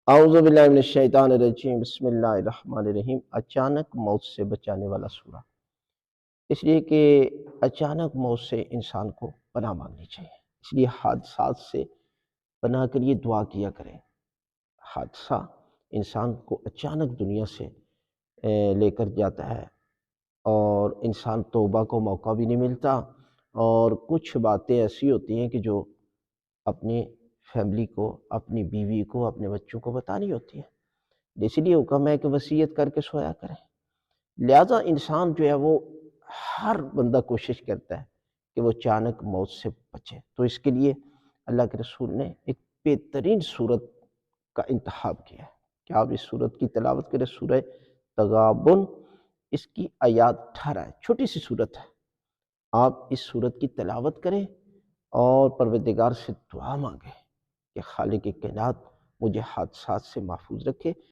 اعوذ باللہ من الشیطان الرجیم، بسم اللہ الرحمن الرحیم۔ اچانک موت سے بچانے والا سورہ، اس لیے کہ اچانک موت سے انسان کو پناہ مانگنی چاہیے، اس لیے حادثات سے پناہ کے لیے دعا کیا کریں۔ حادثہ انسان کو اچانک دنیا سے لے کر جاتا ہے اور انسان توبہ کو موقع بھی نہیں ملتا، اور کچھ باتیں ایسی ہوتی ہیں کہ جو اپنی فیملی کو، اپنی بیوی کو، اپنے بچوں کو بتانی ہوتی ہیں، اسی لیے حکم ہے کہ وصیت کر کے سویا کریں۔ لہٰذا انسان جو ہے وہ ہر بندہ کوشش کرتا ہے کہ وہ اچانک موت سے بچے، تو اس کے لیے اللہ کے رسول نے ایک بہترین صورت کا انتخاب کیا ہے کہ آپ اس صورت کی تلاوت کریں، سورہ تغابن۔ اس کی آیات 18 ہے، چھوٹی سی صورت ہے۔ آپ اس صورت کی تلاوت کریں اور پروردگار سے دعا مانگیں کہ خالق کائنات مجھے حادثات سے محفوظ رکھے۔